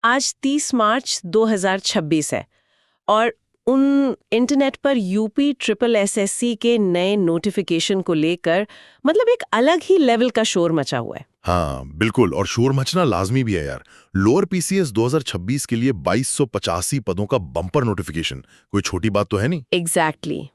आज 30 मार्च 2026 है और उन इंटरनेट पर यूपी ट्रिपल एसएससी के नए नोटिफिकेशन को लेकर मतलब एक अलग ही लेवल का शोर मचा हुआ है। हाँ बिल्कुल, और शोर मचना लाजमी भी है यार। लोअर पीसीएस 2026 के लिए 2285 पदों का बम्पर नोटिफिकेशन कोई छोटी बात तो है नहीं। एग्जैक्टली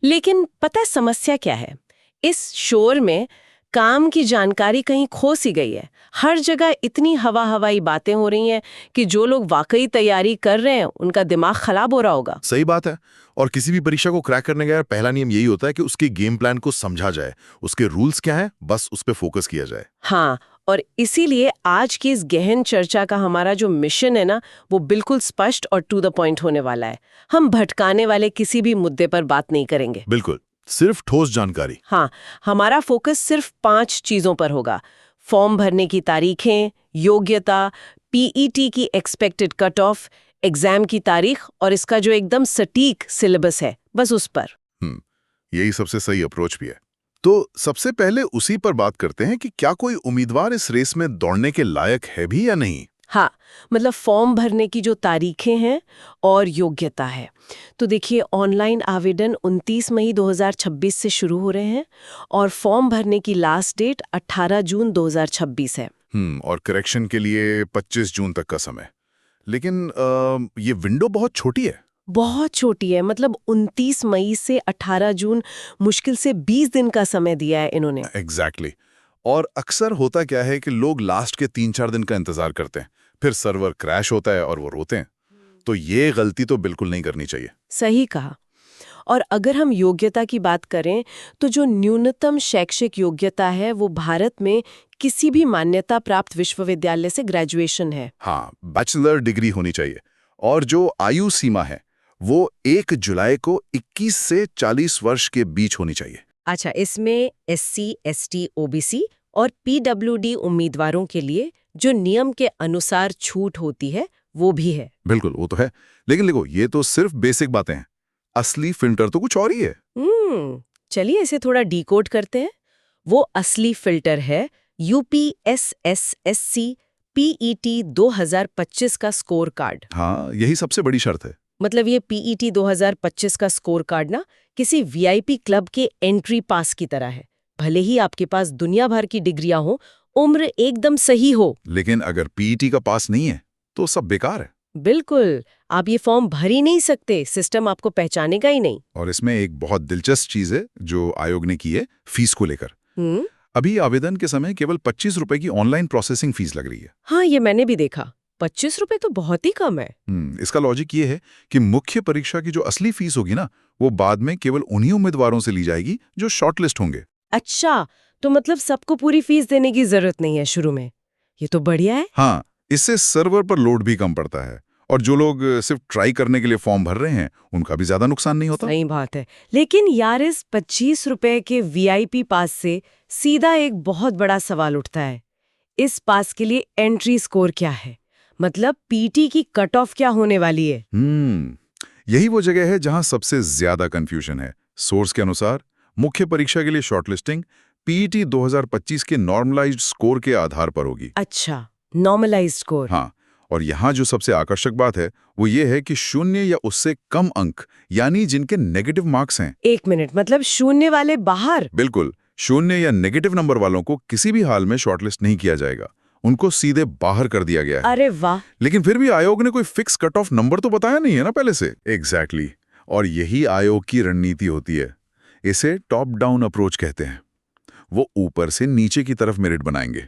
लेकिन पता है समस्या क्या है? इस शोर में काम की जानकारी कहीं खो सी गई है। हर जगह इतनी हवाई बातें हो रही हैं कि जो लोग वाकई तैयारी कर रहे हैं उनका दिमाग खराब हो रहा होगा। सही बात है। और किसी भी परीक्षा को क्रैक करने का पहला नियम यही होता है कि उसके गेम प्लान को समझा जाए, उसके रूल्स क्या हैं, बस उस पर फोकस किया जाए। हाँ, और इसीलिए आज की इस गहन चर्चा का हमारा जो मिशन है ना, वो बिल्कुल स्पष्ट और टू द पॉइंट होने वाला है। हम भटकाने वाले किसी भी मुद्दे पर बात नहीं करेंगे। बिल्कुल, सिर्फ ठोस जानकारी। हाँ, हमारा फोकस सिर्फ 5 चीजों पर होगा। फॉर्म भरने की तारीखें, योग्यता, पीईटी की एक्सपेक्टेड कट ऑफ, एग्जाम की तारीख और इसका जो एकदम सटीक सिलेबस है, बस उस पर। यही सबसे सही अप्रोच भी है। तो सबसे पहले उसी पर बात करते हैं कि क्या कोई उम्मीदवार इस रेस में दौड़ने के लायक है भी या नहीं। हाँ, मतलब फॉर्म भरने की जो तारीखें हैं और योग्यता है। तो देखिए, ऑनलाइन आवेदन 29 मई 2026 से शुरू हो रहे हैं और फॉर्म भरने की लास्ट डेट 18 जून 2026 है। और करेक्शन के लिए 25 जून तक का समय। लेकिन ये विंडो बहुत छोटी है। बहुत छोटी है, मतलब 29 मई से 18 जून, मुश्किल से 20 दिन का समय दिया है इन्होंने। एग्जैक्टली। और अक्सर होता क्या है कि लोग लास्ट के 3-4 दिन का इंतजार करते हैं, फिर सर्वर क्रैश होता है और वो रोते हैं। तो ये गलती तो बिल्कुल नहीं करनी चाहिए। सही कहा। और अगर हम योग्यता की बात करें तो जो न्यूनतम शैक्षिक योग्यता है वो भारत में किसी भी मान्यता प्राप्त विश्वविद्यालय से ग्रेजुएशन है। हाँ, बैचलर डिग्री होनी चाहिए। और जो आयु सीमा है वो 1 जुलाई को 21 से 40 वर्ष के बीच होनी चाहिए। अच्छा, इसमें एससी, एसटी, ओबीसी और पीडब्ल्यूडी उम्मीदवारों के लिए जो नियम के अनुसार छूट होती है वो भी है। बिल्कुल, वो तो है। लेकिन देखो, ये तो सिर्फ बेसिक बातें हैं। असली फिल्टर तो कुछ और ही है। चलिए इसे थोड़ा डिकोड करते हैं। वो असली फिल्टर है यूपीएसएसएससी पीईटी 2025 का स्कोर कार्ड। हाँ, यही सबसे बड़ी शर्त है। मतलब ये पीईटी 2025 का स्कोर कार्ड ना किसी वीआईपी क्लब के एंट्री पास की तरह है। भले ही आपके पास दुनिया भर की डिग्रियां हो, उम्र एकदम सही हो, लेकिन अगर पीईटी का पास नहीं है तो सब बेकार है। बिल्कुल, आप ये फॉर्म भर ही नहीं सकते, सिस्टम आपको पहचानेगा ही नहीं। और इसमें एक बहुत दिलचस्प चीज है जो आयोग ने की है, फीस को लेकर। अभी आवेदन के समय केवल 25 रुपए की ऑनलाइन प्रोसेसिंग फीस लग रही है। हाँ, ये मैंने भी देखा। 25 रुपए तो बहुत ही कम है। इसका लॉजिक ये है कि मुख्य परीक्षा की जो असली फीस होगी ना, वो बाद में केवल उन्हीं उम्मीदवारों से ली जाएगी जो शॉर्टलिस्ट होंगे। अच्छा, तो मतलब सबको पूरी फीस देने की जरूरत नहीं है शुरू में। ये तो बढ़िया है। हाँ, इससे सर्वर पर लोड भी कम पड़ता है और जो लोग सिर्फ ट्राई करने के लिए फॉर्म भर रहे हैं उनका भी ज्यादा नुकसान नहीं होता। सही बात है। लेकिन यार, इस 25 रुपए के वीआईपी पास से सीधा एक बहुत बड़ा सवाल उठता है। इस पास के लिए एंट्री स्कोर क्या है? मतलब पीटी की कट ऑफ क्या होने वाली है? यही वो जगह है जहां सबसे ज्यादा कंफ्यूजन है। सोर्स के अनुसार मुख्य परीक्षा के लिए शॉर्टलिस्टिंग पीईटी 2025 के नॉर्मलाइज्ड स्कोर के आधार पर होगी। अच्छा, नॉर्मलाइज्ड स्कोर। हाँ, और यहाँ जो सबसे आकर्षक बात है वो ये है कि 0 या उससे कम अंक, यानी जिनके नेगेटिव मार्क्स हैं। 1 मिनट, मतलब शून्य वाले बाहर? बिल्कुल, 0 या नेगेटिव नंबर वालों को किसी भी हाल में शॉर्टलिस्ट नहीं किया जाएगा, उनको सीधे बाहर कर दिया गया है। अरे वाह! लेकिन फिर भी आयोग ने कोई फिक्स कट ऑफ नंबर तो बताया नहीं है ना पहले से। एग्जैक्टली। और यही आयोग की रणनीति होती है। इसे टॉप डाउन अप्रोच कहते हैं। वो ऊपर से नीचे की तरफ मेरिट बनाएंगे।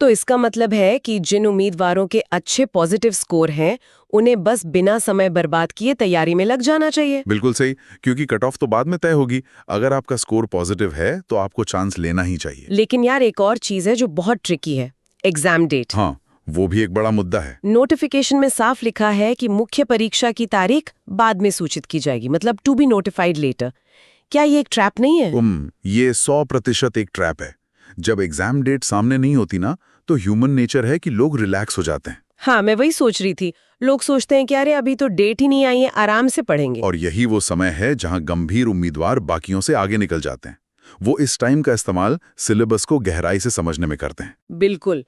तो इसका मतलब है कि जिन उम्मीदवारों के अच्छे पॉजिटिव स्कोर हैं, उन्हें बस बिना समय बर्बाद किए तैयारी में लग जाना चाहिए। बिल्कुल सही, क्योंकि कट ऑफ तो बाद में तय होगी। अगर आपका स्कोर पॉजिटिव है तो आपको चांस लेना ही चाहिए। लेकिन यार, एक और चीज है जो बहुत ट्रिकी है, एग्जाम डेट। हाँ, वो भी एक बड़ा मुद्दा है। नोटिफिकेशन में साफ लिखा है कि मुख्य परीक्षा की तारीख बाद में सूचित की जाएगी, मतलब टू बी नोटिफाइड लेटर। क्या ये एक ट्रैप नहीं है? ये 100% एक ट्रैप है। जब एग्जाम डेट सामने नहीं होती ना, तो ह्यूमन नेचर है कि लोग रिलैक्स हो जाते हैं। हाँ, मैं वही सोच रही थी। लोग सोचते हैं कि अरे अभी तो डेट ही नहीं आई है, आराम से पढ़ेंगे। और यही वो समय है जहां गंभीर उम्मीदवार बाकियों से आगे निकल जाते हैं। वो इस टाइम का इस्तेमाल सिलेबस को गहराई से समझने में करते हैं। बिल्कुल।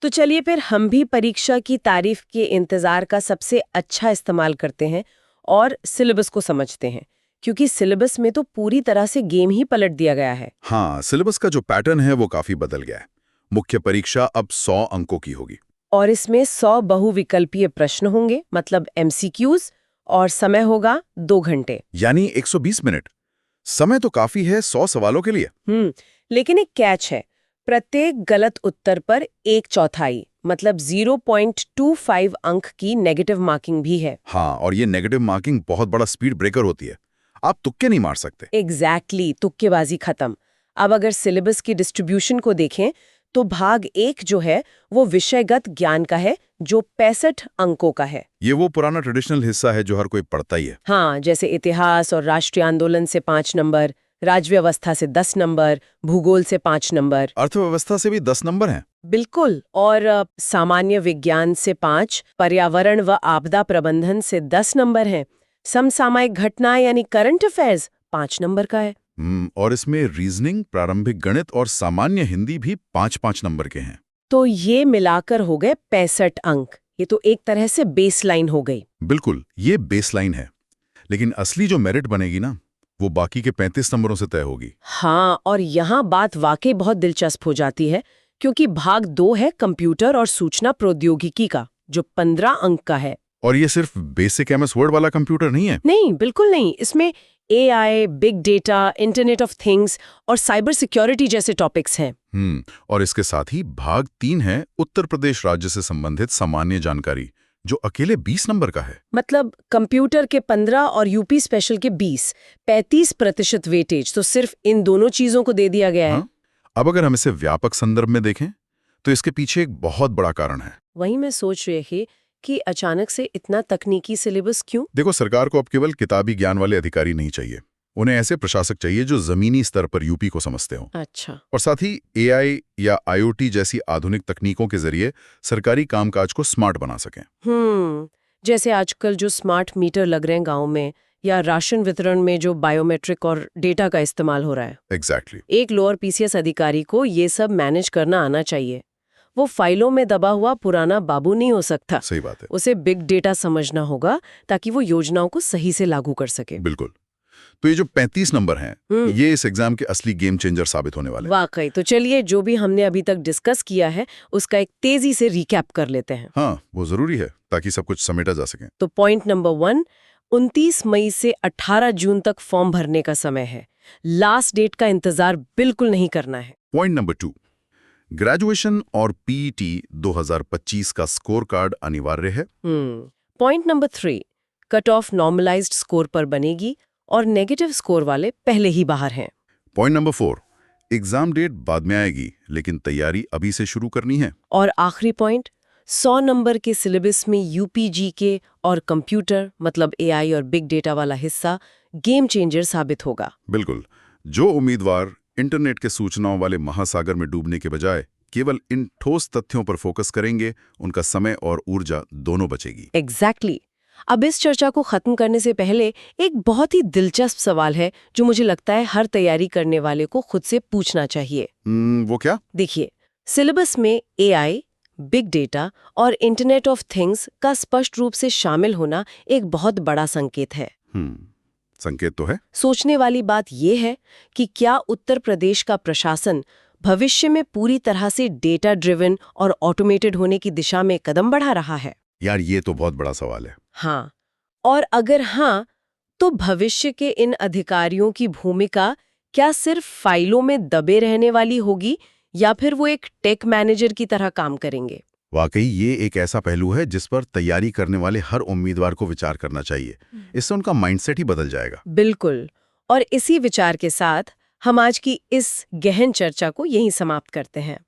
तो चलिए फिर हम भी परीक्षा की तारीफ के इंतजार का सबसे अच्छा इस्तेमाल करते हैं और सिलेबस को समझते हैं, क्योंकि सिलेबस में तो पूरी तरह से गेम ही पलट दिया गया है। हाँ, सिलेबस का जो पैटर्न है वो काफी बदल गया है। मुख्य परीक्षा अब 100 अंकों की होगी। और इसमें 100 बहुविकल्पीय प्रश्न होंगे, मतलब MCQs, और समय होगा 2 घंटे। यानी 120 मिनट। समय तो काफी है 100 सवालों के लिए। लेकिन एक कैच है, प्रत्येक गलत उत्तर पर 1/4 मतलब 0.25 अंक की नेगेटिव मार्किंग भी है। हाँ, और ये नेगेटिव मार्किंग बहुत बड़ा स्पीड ब्रेकर होती है। आप तुक्के नहीं मार सकते। एग्जैक्टली, तुक्केबाजी खत्म। अब अगर सिलेबस की डिस्ट्रीब्यूशन को देखें तो भाग 1 जो है वो विषयगत ज्ञान का है, जो 65 अंकों का है। ये वो पुराना ट्रेडिशनल हिस्सा है जो हर कोई पढ़ता ही है। हाँ, जैसे इतिहास और राष्ट्रीय आंदोलन से 5 नंबर, राज्यव्यवस्था से 10 नंबर, भूगोल से 5 नंबर, अर्थव्यवस्था से भी 10 नंबर हैं। बिल्कुल, और सामान्य विज्ञान से 5, पर्यावरण व आपदा प्रबंधन से 10 नंबर हैं। समसामयिक घटना यानी करंट अफेयर्स 5 नंबर का है। और इसमें रीजनिंग, प्रारंभिक गणित और सामान्य हिंदी भी 5-5 नंबर के हैं। तो ये मिलाकर हो गए 65 अंक। ये तो एक तरह से बेसलाइन हो गई। बिल्कुल, ये बेसलाइन है। लेकिन असली जो मेरिट बनेगी ना, वो बाकी के 35 नंबरों से तय होगी। हाँ, और यहाँ बात वाकई बहुत दिलचस्प हो जाती है, क्योंकि भाग 2 है कंप्यूटर और सूचना प्रौद्योगिकी का, जो 15 अंक का है। और ये सिर्फ बेसिक MS वर्ड वाला कंप्यूटर नहीं है। नहीं, बिल्कुल नहीं। इसमें AI, big data, internet of things और साइबर सिक्योरिटी जैसे टॉपिक्स हैं। और इसके साथ ही भाग 3 है उत्तर प्रदेश राज्य से संबंधित सामान्य जानकारी, जो अकेले 20 नंबर का है। मतलब कंप्यूटर के 15 और यूपी स्पेशल के 20, 35% वेटेज तो सिर्फ इन दोनों चीजों को दे दिया गया है। हाँ? अब अगर हम इसे व्यापक संदर्भ में देखें तो इसके पीछे एक बहुत बड़ा कारण है। वही मैं सोच रही थी कि अचानक से इतना तकनीकी सिलेबस क्यों? देखो, सरकार को अब केवल किताबी ज्ञान वाले अधिकारी नहीं चाहिए। उन्हें ऐसे प्रशासक चाहिए जो जमीनी स्तर पर यूपी को समझते हों। अच्छा। और साथ ही AI या IoT जैसी आधुनिक तकनीकों के जरिए सरकारी कामकाज को स्मार्ट बना सकें। जैसे आजकल जो स्मार्ट मीटर लग रहे हैं गांव में, या राशन वितरण में जो बायोमेट्रिक और डेटा का इस्तेमाल हो रहा है। एग्जैक्टली। एक लोअर PCS अधिकारी को ये सब मैनेज करना आना चाहिए। वो फाइलों में दबा हुआ पुराना बाबू नहीं हो सकता। सही बात है। उसे बिग डेटा समझना होगा ताकि वो योजनाओं को सही से लागू कर सके। बिल्कुल। तो ये जो 35 नंबर हैं, ये इस एग्जाम के असली गेम चेंजर साबित होने वाले हैं। वाकई। तो चलिए, जो भी हमने अभी तक डिस्कस किया है उसका एक तेजी से रिकैप कर लेते हैं। हाँ, वो जरूरी है ताकि सब कुछ समेटा जा सके। तो पॉइंट नंबर 1, 29 मई से 18 जून तक फॉर्म भरने का समय है। लास्ट डेट का इंतजार बिल्कुल नहीं करना है। पॉइंट नंबर 2, ग्रेजुएशन और PET 2025 का स्कोर कार्ड अनिवार्य है। Point number 3, cut off normalised score पर बनेगी और नेगेटिव स्कोर वाले पहले ही बाहर हैं। पॉइंट नंबर 4, एग्जाम डेट बाद में आएगी लेकिन तैयारी अभी से शुरू करनी है। और आखिरी पॉइंट, 100 नंबर के सिलेबस में UPGK और कंप्यूटर मतलब AI और बिग डेटा वाला हिस्सा गेम चेंजर साबित होगा। बिल्कुल। जो उम्मीदवार इंटरनेट के सूचनाओं वाले महासागर में डूबने के बजाय केवल इन ठोस तथ्यों पर फोकस करेंगे, उनका समय और ऊर्जा दोनों बचेगी। एग्जैक्टली। अब इस चर्चा को खत्म करने से पहले एक बहुत ही दिलचस्प सवाल है जो मुझे लगता है हर तैयारी करने वाले को खुद से पूछना चाहिए। वो क्या? देखिए, सिलेबस में AI, बिग डेटा और इंटरनेट ऑफ थिंग्स का स्पष्ट रूप से शामिल होना एक बहुत बड़ा संकेत है। संकेत तो है। सोचने वाली बात यह है कि क्या उत्तर प्रदेश का प्रशासन भविष्य में पूरी तरह से डेटा ड्रिवन और ऑटोमेटेड होने की दिशा में कदम बढ़ा रहा है? यार, ये तो बहुत बड़ा सवाल है। हाँ, और अगर हाँ, तो भविष्य के इन अधिकारियों की भूमिका क्या सिर्फ फाइलों में दबे रहने वाली होगी या फिर वो एक टेक मैनेजर की तरह काम करेंगे? वाकई ये एक ऐसा पहलू है जिस पर तैयारी करने वाले हर उम्मीदवार को विचार करना चाहिए। इससे उनका माइंडसेट ही बदल जाएगा। बिल्कुल। और इसी विचार के साथ हम आज की इस गहन चर्चा को यहीं समाप्त करते हैं।